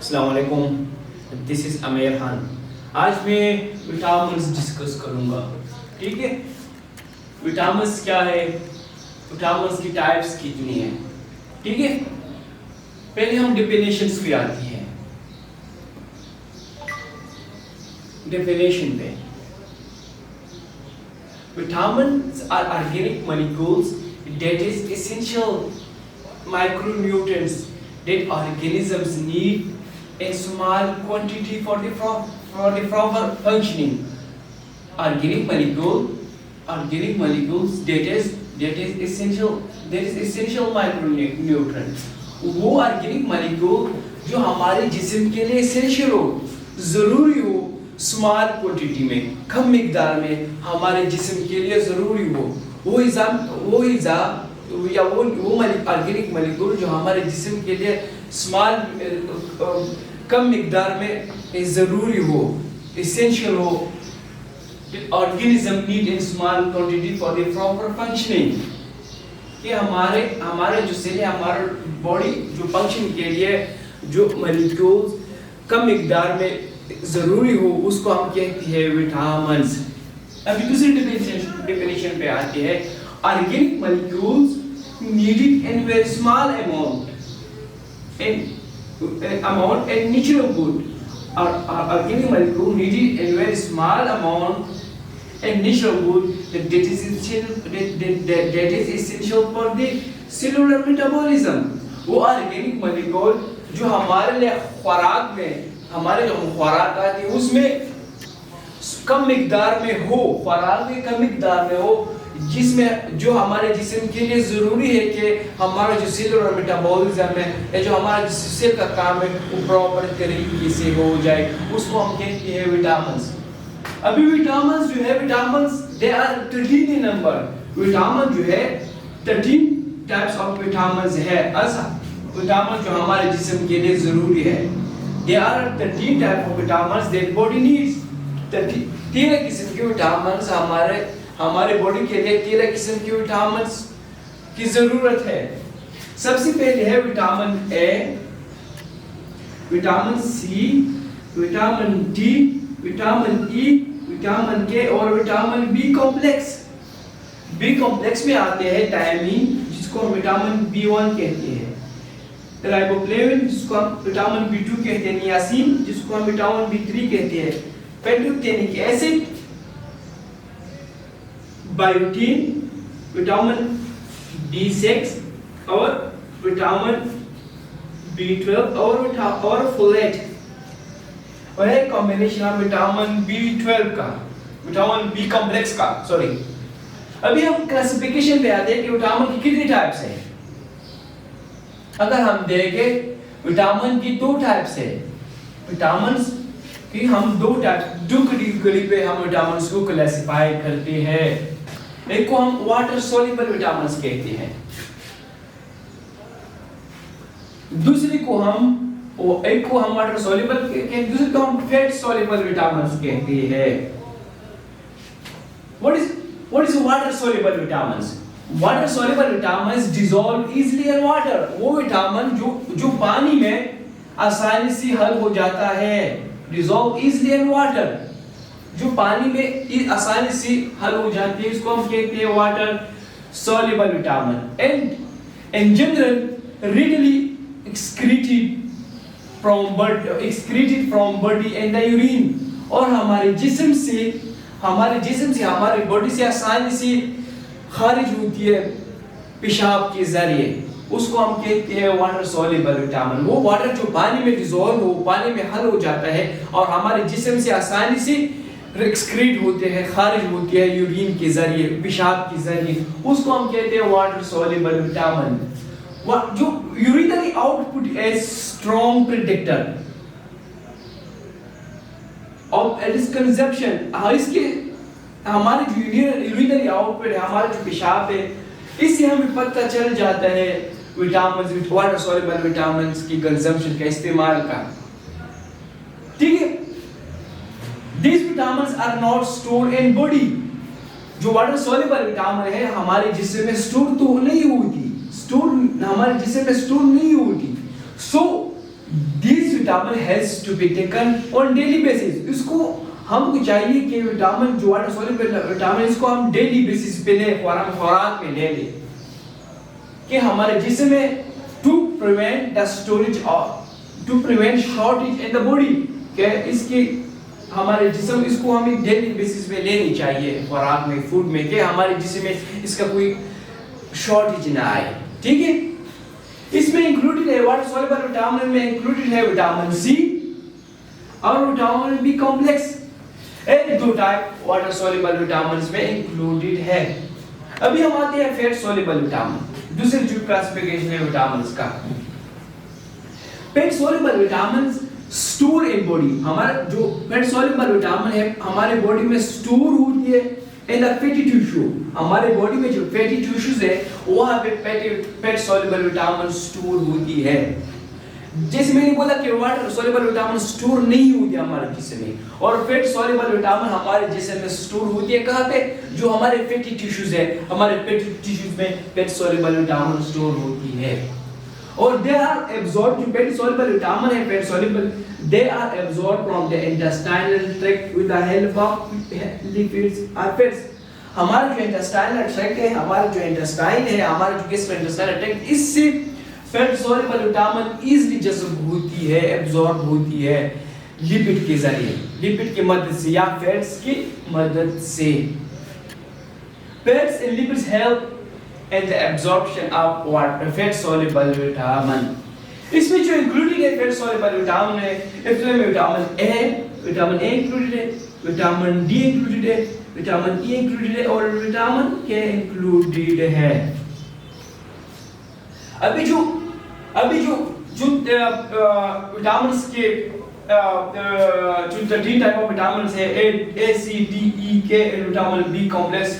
अस्सलाम वालेकुम, this is Aamir Khan. आज मैं विटामिन्स डिस्कस करूँगा। ठीक है, विटामिन्स क्या है, विटामिन्स की टाइप्स कितनी है। ठीक है, पहले हम डेफिनेशंस पे आती हैं। डेफिनेशन पे, vitamins are organic molecules that is essential micronutrients that organisms need in small quantity for the proper functioning. Organic molecules that is essential micronutrients. वो organic molecule जो हमारे जिस्म के लिए essential हो, जरूरी हो, स्मॉल क्वांटिटी में, कम मिकदार में हमारे जिस्म के लिए ज़रूरी हो, वो ऑर्गेनिक मॉलिक्यूल जो हमारे जिस्म के लिए स्मॉल कम मिकदार में ज़रूरी हो, इसेंशियल हो, organism need in small quantity for the proper functioning. कि हमारे जो सेल है, हमारा बॉडी जो फंक्शन के लिए जो मॉलिक्यूल्स कम मिकदार में जरूरी हो, उसको हम कहते हैं विटामिन्स। अभी दूसरी डेफिनेशन पे आते हैं। Organic molecules needed in very small amount and natural good. Organic molecule needed in very small amount and natural good that is essential for the cellular metabolism। वो ऑर्गेनिक मॉलिक्यूल जो हमारे लिए खुराक में, हमारे जो खुराक आती है उसमें कम मिकदार में हो, खुराक में कम मिकदार में हो, जिसमें जो हमारे जिस्म के लिए ज़रूरी है कि हमारा जो सेलुलर मेटाबॉलिज्म है या जो हमारा सेल का काम है वो प्रॉपर तरीके से हो जाए, उसको हम कहते हैं विटामिन्स। अभी विटामिन्स जो है, vitamins they are 13 in number. Vitamin जो है 13 टाइप्स ऑफ विटामिन्स है। ऐसा विटामिन जो हमारे जिस्म के लिए ज़रूरी है। There are 13 type of vitamins that body needs। 13 किस्म के विटामिन्स हमारे बॉडी के लिए 13 किस्म के विटामिन्स की जरूरत है। सबसे पहले है vitamin A, vitamin C, vitamin D, vitamin E, vitamin K और vitamin B complex. B complex में आते हैं थायमीन, जिसको हम विटामिन B1 कहते हैं, राइबोफ्लेविन जिसको हम विटामिन B2 कहते हैं, नियासिन जिसको हम विटामिन B3 कहते हैं, pantothenic acid, biotin, vitamin B6 और विटामिन B12 और फोलेट। और है कॉम्बिनेशन ऑफ विटामिन B12 का, विटामिन बी कॉम्प्लेक्स का, सॉरी। अभी हम क्लासिफिकेशन पे आते हैं कि विटामिन की कितनी टाइप्स है। अगर हम देखें विटामिन की 2 टाइप्स है। विटामिन्स की हम 2 कैटेगरी पे हम विटामिन्स को क्लासिफाई करते हैं। एक को हम वाटर सोल्यूबल विटामिन्स कहते हैं, दूसरे को हम वाटर सोल्यूबल कहते हैं, दूसरे को हम फैट सोल्यूबल विटामिन्स कहते हैं। What is water soluble vitamins? Water soluble vitamins dissolve easily in water. वो विटामिन जो पानी में आसानी से हल हो जाता है, डिसॉल्व इजीली इन वाटर, जो पानी में आसानी से हल हो जाती है, इसको हम कहते हैं water soluble vitamin. And in general readily excreted from body and the urine। और हमारे जिस्म से हमारे बॉडी से आसानी से खारिज होती है पेशाब के जरिए, उसको हम कहते हैं वाटर सोल्यूबल विटामिन। वो वाटर जो पानी में डिसॉल्व हो, पानी में हल हो जाता है और हमारे जिस्म से आसानी से एक्सक्रीट होते हैं, खारिज होती है यूरिन के जरिए, पेशाब के जरिए, उसको हम कहते हैं वाटर सोल्यूबल विटामिन। जो urinary output a strong predictor of its consumption. इसके हमारे जो यूरिनरी आउटपुट है, हमारा जो पेशाब है, इससे हमें पता चल जाता है विटामिन्स, वाटर सोल्यूबल विटामिन्स की कंजम्पशन का, इस्तेमाल का। ठीक है, these vitamins are not stored in body। जो वाटर सोल्यूबल विटामिन है हमारे जिस्म में स्टोर तो नहीं होती, हमारे जिस्म में स्टोर नहीं होती। So these vitamin has to be taken on daily basis. इसको हमको चाहिए कि विटामिन जो वाटर सॉल्युबल विटामिन इसको हम डेली बेसिस पे ले, खुराक में ले लें कि हमारे जिस्म में to prevent the storage of to prevent shortage in the body कि इसकी हमारे जिस्म इसको हमें डेली बेसिस पे लेनी चाहिए खुराक में, फूड में, कि हमारे जिस्म में इसका कोई शॉर्टेज ना आए। ठीक है, इसमें इंक्लूडेड है वाटर सॉल्युबल विटामिन में इंक्लूडेड है विटामिन सी और विटामिन बी कॉम्प्लेक्स। एक दो टाइप वाटर सॉल्युबल विटामिन्स में इंक्लूडेड है। अभी हम आते हैं फैट सॉल्युबल विटामिन, दूसरी जो क्लासिफिकेशन है विटामिन्स का। Fat soluble vitamins store in body, हमारा जो फैट सॉल्युबल विटामिन है हमारे बॉडी में स्टोर होती है इन द फैटी टिश्यू। हमारे बॉडी में जो फैटी टिश्यूज है वहां पे फैट सॉल्युबल विटामिन स्टोर होती है। जैसे मैंने बोला कि वाटर सॉल्युबल विटामिन स्टोर नहीं होती हमारे जिस्म में, और फैट सॉल्युबल विटामिन हमारे जिस्म में स्टोर होती है कहां पे, जो हमारे फैटी टिश्यूज है, हमारे फैटी टिश्यूज में फैट सॉल्युबल विटामिन स्टोर होती है। और दे आर एब्सॉर्ब्ड, जो फैट सॉल्युबल विटामिन है fat soluble, they are absorbed from the intestinal tract with the help of lipids और फैट्स। हमारा जो इंटेस्टाइनल ट्रैक्ट है, हमारा जो इंटेस्टाइन है, हमारा जो गैस्ट्रोइंटेस्टाइनल ट्रैक्ट, इससे फैट सॉल्युबल विटामिन इजीली जज़ब होती है, एब्सॉर्ब होती है लिपिड के जरिए, लिपिड की मदद से या फैट्स की मदद से। Fats and lipids help in the absorption of water fat soluble vitamin. इसमें जो इंक्लूडेड है फैट सॉल्युबल विटामिन है, इसमें विटामिन ए इंक्लूडेड है, विटामिन डी इंक्लूडेड है, विटामिन ई इंक्लूडेड है और विटामिन के इंक्लूडेड है। अभी जो विटामिन्स के जो 13 टाइप ऑफ विटामिन्स है, ए सी डी ई के विटामिन बी कॉम्प्लेक्स,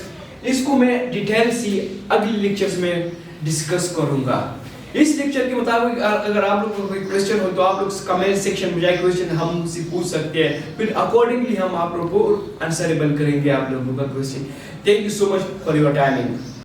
इसको मैं डिटेल से अगले लेक्चर्स में डिस्कस करूंगा। इस लेक्चर के मुताबिक अगर आप लोगों को कोई क्वेश्चन हो तो आप लोग कमेंट सेक्शन में जाके क्वेश्चन हमसे पूछ सकते हैं, फिर अकॉर्डिंगली हम आप लोगों को आंसरेबल करेंगे आप लोगों का question. Thank you so much for your timing.